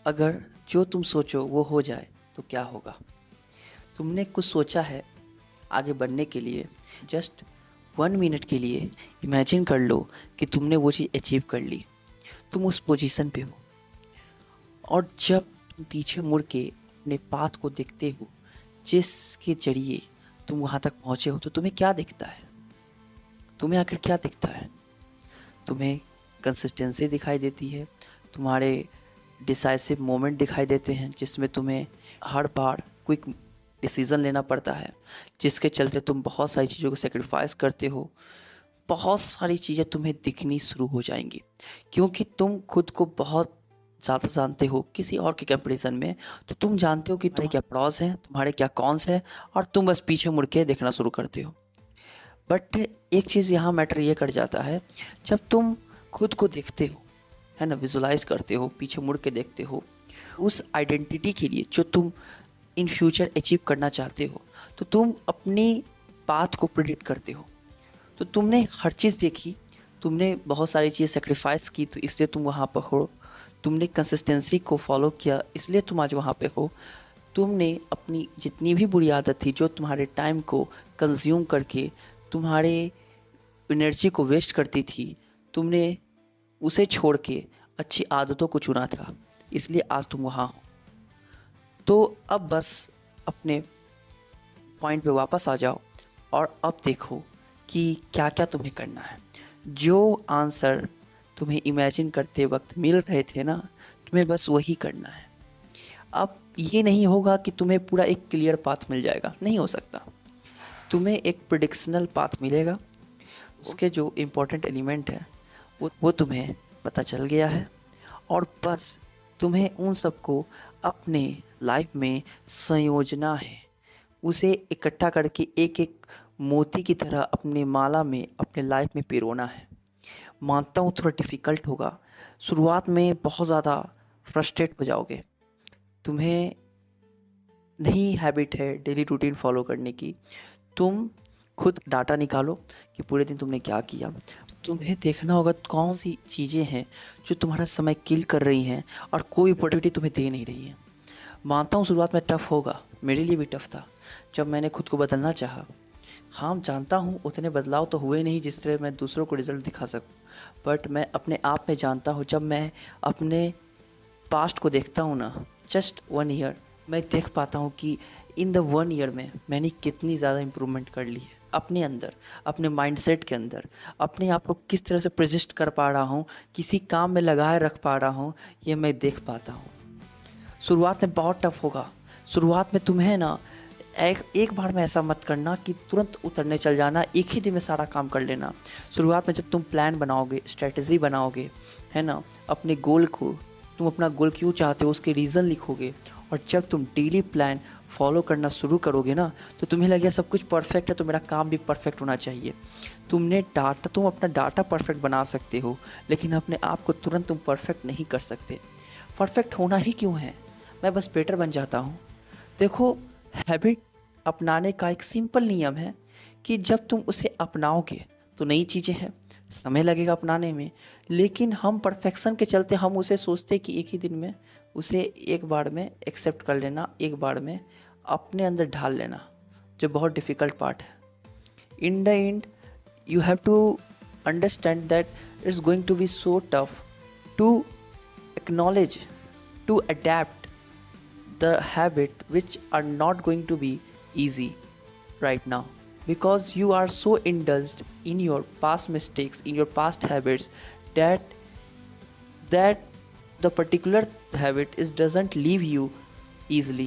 अगर जो तुम सोचो वो हो जाए तो क्या होगा? तुमने कुछ सोचा है आगे बढ़ने के लिए, जस्ट 1 मिनट के लिए इमेजिन कर लो कि तुमने वो चीज़ अचीव कर ली। तुम उस पोजीशन पे हो और जब तुम पीछे मुड़ के अपने पाथ को देखते हो, जिसके ज़रिए तुम वहाँ तक पहुँचे हो, तो तुम्हें क्या दिखता है? तुम्हें आखिर क्या दिखता है? तुम्हें कंसिस्टेंसी दिखाई देती है, तुम्हारे डिसाइसिव मोमेंट दिखाई देते हैं जिसमें तुम्हें हर बार क्विक डिसीज़न लेना पड़ता है, जिसके चलते तुम बहुत सारी चीज़ों को सैक्रिफाइस करते हो। बहुत सारी चीज़ें तुम्हें दिखनी शुरू हो जाएंगी क्योंकि तुम खुद को बहुत ज़्यादा जानते हो किसी और के कंपैरिजन में। तो तुम जानते हो कि तुम्हारे क्या प्रॉस हैं, तुम्हारे क्या कॉन्स हैं, और तुम बस पीछे मुड़ के देखना शुरू करते हो। बट एक चीज़ यहाँ मैटर ये कर जाता है, जब तुम खुद को देखते हो, है ना, विजुलाइज करते हो, पीछे मुड़ के देखते हो उस आइडेंटिटी के लिए जो तुम इन फ्यूचर अचीव करना चाहते हो, तो तुम अपनी पाथ को प्रिडिक्ट करते हो। तो तुमने हर चीज़ देखी, तुमने बहुत सारी चीज़ें सेक्रीफाइस की, तो इसलिए तुम वहाँ पर हो। तुमने कंसिस्टेंसी को फॉलो किया, इसलिए तुम आज वहाँ पे हो। तुमने अपनी जितनी भी बुरी आदत थी जो तुम्हारे टाइम को कंज्यूम करके तुम्हारे एनर्जी को वेस्ट करती थी, तुमने उसे छोड़ के अच्छी आदतों को चुना था, इसलिए आज तुम वहाँ हो। तो अब बस अपने पॉइंट पे वापस आ जाओ और अब देखो कि क्या क्या तुम्हें करना है। जो आंसर तुम्हें इमेजिन करते वक्त मिल रहे थे ना, तुम्हें बस वही करना है। अब ये नहीं होगा कि तुम्हें पूरा एक क्लियर पाथ मिल जाएगा, नहीं हो सकता। तुम्हें एक प्रिडिक्शनल पाथ मिलेगा, उसके जो इम्पोर्टेंट एलिमेंट है वो तुम्हें पता चल गया है, और बस तुम्हें उन सबको अपने लाइफ में संयोजना है, उसे इकट्ठा करके एक एक मोती की तरह अपने माला में अपने लाइफ में पिरोना है। मानता हूँ थोड़ा डिफ़िकल्ट होगा, शुरुआत में बहुत ज़्यादा फ्रस्ट्रेट हो जाओगे, तुम्हें नहीं हैबिट है डेली रूटीन फॉलो करने की। तुम खुद डाटा निकालो कि पूरे दिन तुमने क्या किया। तुम्हें देखना होगा कौन सी चीज़ें हैं जो तुम्हारा समय किल कर रही हैं और कोई अपॉर्चुनिटी तुम्हें दे नहीं रही है। मानता हूँ शुरुआत में टफ़ होगा, मेरे लिए भी टफ़ था जब मैंने खुद को बदलना चाहा। हाँ, जानता हूँ उतने बदलाव तो हुए नहीं जिस तरह मैं दूसरों को रिज़ल्ट दिखा सकूँ, बट मैं अपने आप में जानता हूँ, जब मैं अपने पास्ट को देखता हूँ ना, जस्ट 1 ईयर, मैं देख पाता हूँ कि इन द 1 ईयर में मैंने कितनी ज़्यादा इम्प्रूवमेंट कर ली है अपने अंदर, अपने माइंडसेट के अंदर। अपने आप को किस तरह से प्रेजेंट कर पा रहा हूँ, किसी काम में लगाए रख पा रहा हूँ, ये मैं देख पाता हूँ। शुरुआत में बहुत टफ होगा। शुरुआत में तुम्हें ना एक बार में ऐसा मत करना कि तुरंत उतरने चल जाना, एक ही दिन में सारा काम कर लेना। शुरुआत में जब तुम प्लान बनाओगे, स्ट्रेटजी बनाओगे, है ना, अपने गोल को, तुम अपना गोल क्यों चाहते हो उसके रीज़न लिखोगे, और जब तुम डेली प्लान फॉलो करना शुरू करोगे ना, तो तुम्हें लगेगा सब कुछ परफेक्ट है तो मेरा काम भी परफेक्ट होना चाहिए। तुम अपना डाटा परफेक्ट बना सकते हो, लेकिन अपने आप को तुरंत तुम परफेक्ट नहीं कर सकते। परफेक्ट होना ही क्यों है, मैं बस बेटर बन जाता हूँ। देखो, हैबिट अपनाने का एक सिंपल नियम है कि जब तुम उसे अपनाओगे तो नई चीज़ें हैं, समय लगेगा अपनाने में, लेकिन हम परफेक्शन के चलते हम उसे सोचते कि एक ही दिन में उसे एक बार में एक्सेप्ट कर लेना, एक बार में अपने अंदर ढाल लेना, जो बहुत डिफ़िकल्ट पार्ट है। In the end you have to understand that it's going to be so tough to acknowledge, to adapt the habit which are not going to be easy right now, because you are so indulged in your past mistakes, in your past habits, that the particular habit is doesn't leave you easily,